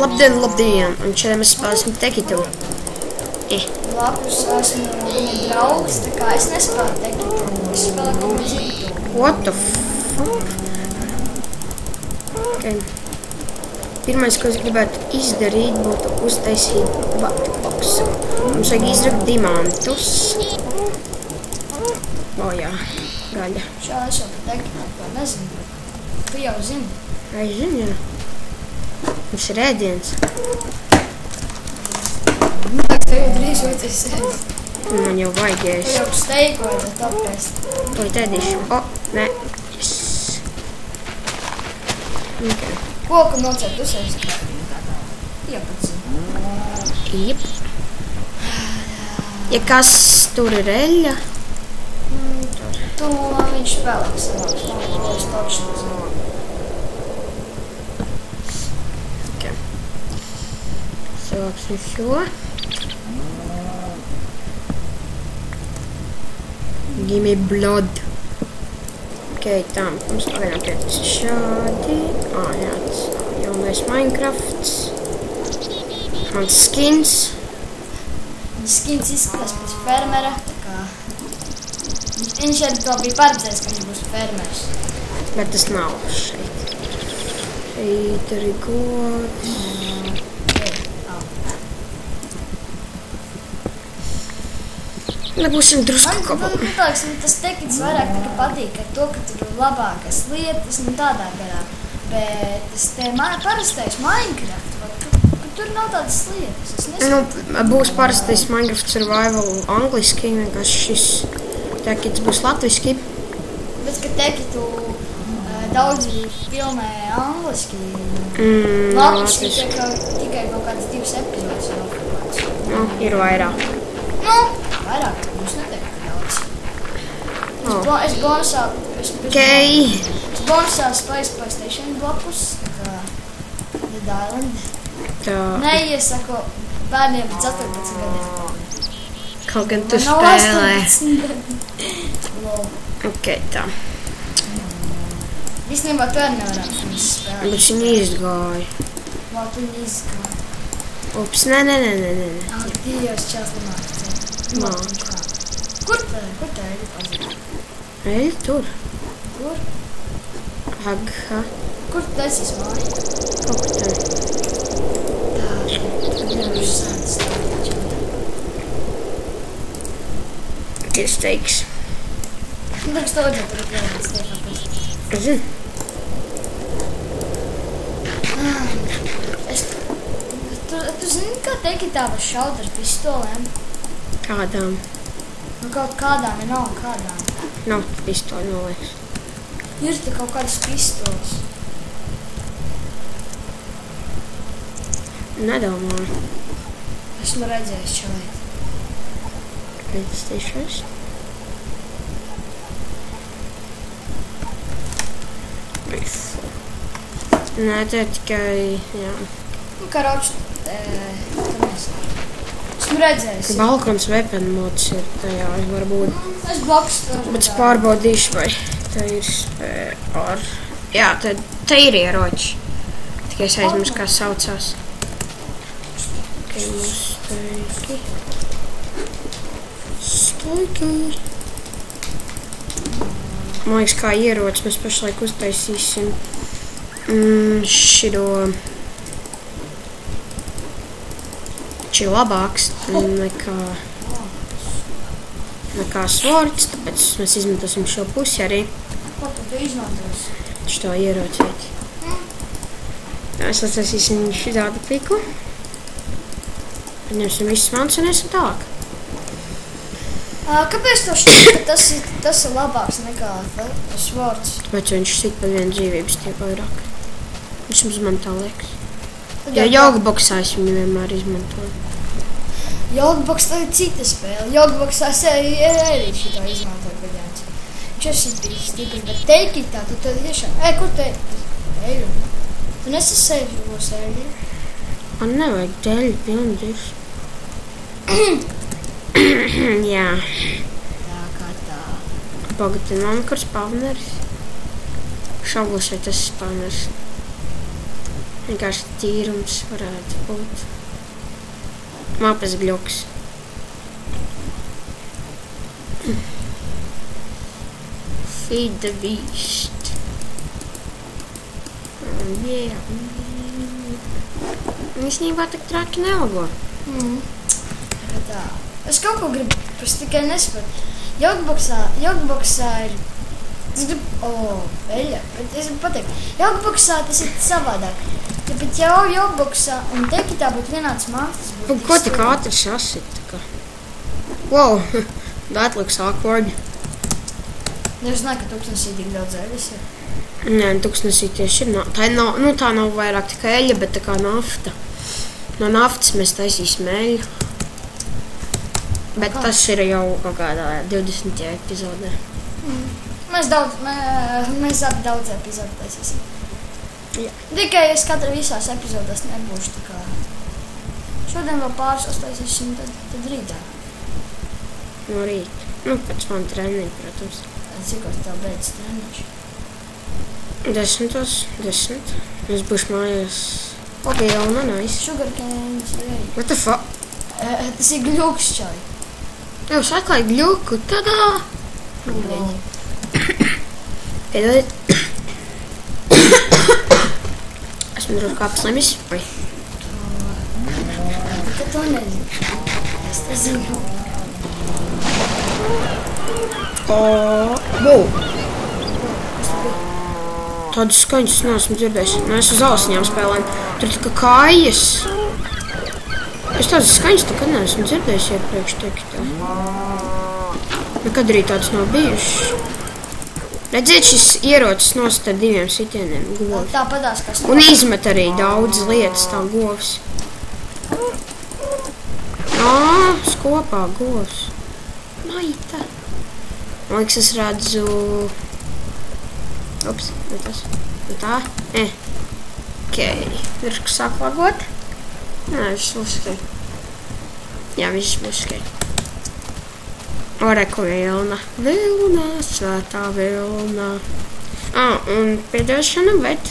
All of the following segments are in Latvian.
Labdien, labdien! Un šodien mēs spēlēsim Tekitu. Labus, esmu viņa draugs, tā kā es nespēju Tekitu. Es spēlēju kaut ko citu. What the fuck? Okay. Pirmais, ko es gribētu izdarīt, būtu uztaisīt batboxu. Mums vajag izrakt diamantus. Jā, gaļa. Šā es jau par Tekitu to nezinu. Tu jau zini. Es zinu, jā. Mums ir ēdiens. Tev jau drīz vajadzēs ēst. Man jau vajadzēs. Tu jau steikoji, tad apēst. To ir ēdīšu. Nē. Yes. Okay. Koku nocēt, tu sēst. Jā, pats zini. Jep. Ja kas tur ir eļļa? Tu viņš spēlēks savāks. Es toču nezinu. Sāksim šo. Give me blood. Ok, tā, mums pagaidām pēc šādi. Jā, tas jaunais Minecrafts. Mans skins. Skins izskatās pēc fermera, tā kā... Viņš arī to bija paredzējis, ka viņš būs fermers. Bet tas nav šeit. Šeit arī gods. Nebūsim drusku kopā. Man tas Tekits vairāk patīk ar to, ka tur ir labākas lietas, tādā garā. Bet tas te parastais Minecraft, tur nav tādas lietas. Būs parastais Minecraft Survival angliski, vienkārši šis Tekits būs latviski. Bet, ka Tekitu daudzi filmē angliski, latviski tikai kaut kādas 2 epizodes jau filmēts. Ir vairāk. Vairāk, mums neteiktu, ka daudz. Es bonusā Space Station blakus, tā kā Dead Island. Neiesaku bērniem 14 gadiem. Kaut gan tu spēlē. Ok, tā. Īstenībā tu arī nevarētu viņus spēlēt. Bet viņi izgāja. Labi, viņi izgāja. Ups, nē. Dievs, čels nemāk. Kur tā eļa pazīst? Eļa tur. Kur? Agha. Kur tu taisīs māju? Kaut kur tur. Tā, nevaru sēdus tādu. Es teiks. Liekas, tev vajadzētu arī pievienot Stefan pazīst. Es zinu. Tu zini, kā Tekitā var šaut ar pistolēm? Kādām? Kaut kādām, nav kādām. Nav pistoļu, man liekas. Ir te kaut kādas pistoles. Nedomāju. Esmu redzējis šeit. Līdz tiešais. Nē, te tikai, jā. Karoči, tu nezinu. Esmu redzējis. Balkons weapon mods ir tajā, varbūt. Es blakus tur. Bet es pārbaudīšu, vai te ir ar... Jā, te ir ieroči. Tikai es aizmirsu, kā saucās. Ok, mums steiki. Man liekas, kā ieroči mēs pašlaik uztaisīsim šito... Šī ir labāks nekā svords, tāpēc mēs izmantosim šo pusi arī. Ko tu izmantosi? Šito ierocīti. Mēs atcēsīsim šitādu piku. Paņemsim visus manus un iesim tālāk. Kāpēc tu šķiet, ka tas ir labāks nekā svords? Tāpēc viņš sit par vienu dzīvības tiek vairāk. Viņš mums man tā liekas. Jo jogboksā es viņu vienmēr izmantoju. Jogboks tā ir cita spēle. Jogboksā es arī šito izmantoju gaļāns. Viņš ir stiprs, bet Tekitā tu tad tiešām... Kur te eļu? Tu nesasēļos eļu? Man nevajag teļu, pilni dirš. Jā. Tā kā tā. Pagaidām, man kur spawneris. Šaubos, vai tas spawneris. Vienkārši tīrums varētu būt. Mapas gļoks. Feed the beast. Yeah. Īstenībā tak traki nealgo. Tā. Es kaut ko gribu, es tikai nesaprotu. Jogboksā ir... Es gribu... Eļa, bet es gribu pateikt. Jogboksā tas ir savādāk. Tāpēc jau jogboksā un tekitā būtu vienāds mākslas. Ko tik ātri sasit? Wow, that looks awkward. Es zināju, ka tūkstnesī tik daudz eļas ir. Nē, tūkstnesī tieši ir. Tā nav vairāk tikai eļa, bet tā kā nafta. No naftas mēs taisīsim eļu. Bet tas ir jau kaut kādā 20. epizodē. Mēs abi daudz epizodu taisīsim. Jā. Tikai es visās epizodās nebūšu tā kā... Šodien vēl pāris taisīsim, tad rītā. No rīta. Pēc man treniņa, protams. Cikos tev beidz treniņš? 10. Es būšu mājās. Ok, jau nice. Sugar canes, jā. What the fuck? Tas ir gļuks čai. Jau saklāju gļuku, tadā! Gļuki. Piedodiet. Esmu droši kā paslimis. Ka to nezinu. Es te zinu. Wow! Tādas skaņas es neesmu dzirdējis. Mēs uz ausiņām spēlējam. Tur tika kājas. Es tādas skaņas nekad neesmu dzirdējis iepriekš teikt. Nekad arī tāds nav bijušas. Redziet, šis ierocis nost ar 2 sitieniem govs. Tāpadās, kas... Un izmet arī daudz lietas tā govs. Skopā govs. Maita. Man liekas, es redzu... Ups, ne tas. Ne tā. Ok. Drusku sāk lagot. Nē, viss uzskait. Jā, viss uzskait. Oreku vilna. Vilna, svētā vilna. Un piedošana, bet...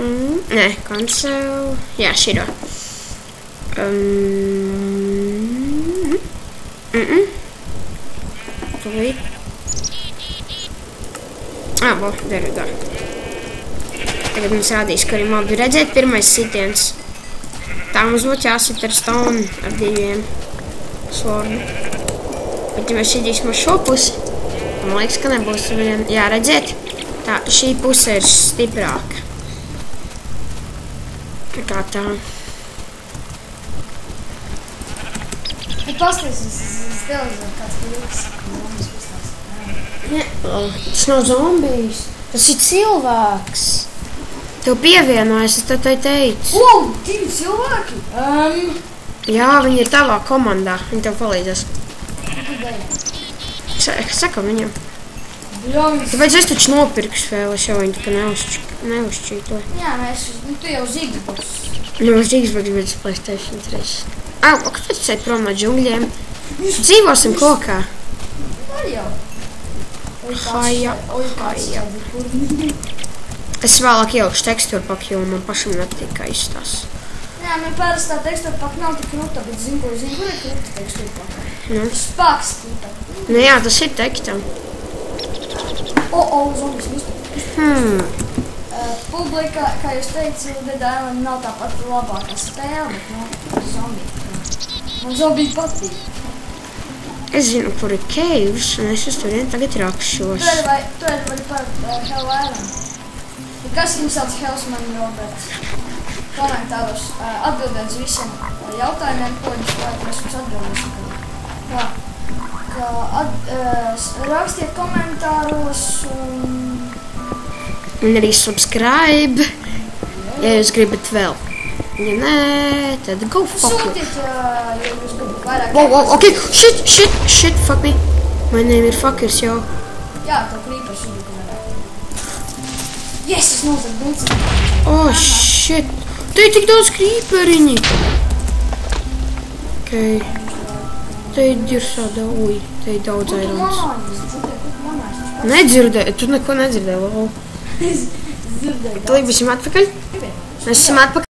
Nē, cancel. Jā, širo. Tuvīt. Well, there we go. Tagad mums rādīs, ka arī labi redzēt pirmais sitiens. Tā mums būtu jāsit ar stone ar 2 svordu. Bet ja mēs šķidīsim ar šo pusi, man liekas, ka nebūs vien. Jā, redziet, tā, šī puse ir stiprāka. Kā tā. Pasties uz televizoru kāds pilks. Tas nav zombijs, tas ir cilvēks. Tev pievienojas, es tev teicu. 2 cilvēki? Jā, viņi ir tavā komandā, viņi tev palīdzēs. Saka viņam. Tāpēc es taču nopirkšu vēl, es jau viņu tā kā neuzšķītoju. Jā, tu jau uz Xbox. Jau uz Xbox, bet uz PlayStation 3. Kāpēc tu eit prom no džungļiem? Dzīvosim kokā. Var jau. Haja. Es vēlāk ielikšu tekstūru paku, jo man pašam nepatīk, kā izstās. Jā, man parastā tekstūra paka nav tik krūta, bet zinu, kur ir krūta tekstūra paka. Spāks krūta. Jā, tas ir tekstam. Zombis vistu. Publika, kā jūs teicu, Dead Island nav tāpat labākā spēle, bet zombi. Man zombi patīk. Es zinu, kur ir caves, un es uz turien tagad rakšos. Tu vari par Hell Island. Kas jums sauc Hellsman Roberts? Komentāros atbildēt uz visiem jautājumiem, ko jums vajag, mēs jums atbildēsim. Rakstiet komentāros un arī subscribe, ja jūs gribat vēl. Ja nē, tad go fuck you. Sūtiet, ja jūs gribat vairāk. Ok, shit, fuck me. My name ir fuckers, jau. Jā, tev krīpers ir komentārā. Yes, es nozag dūci. Shit. Te ir tik daudz krīperiņi. Ok. Te ir dirsādā, te ir daudz airons. Nedzirdēju, tu neko nedzirdēji, lol. dzirdēju. Tūlīt būsim atpakaļ. Mēs esam atpakaļ.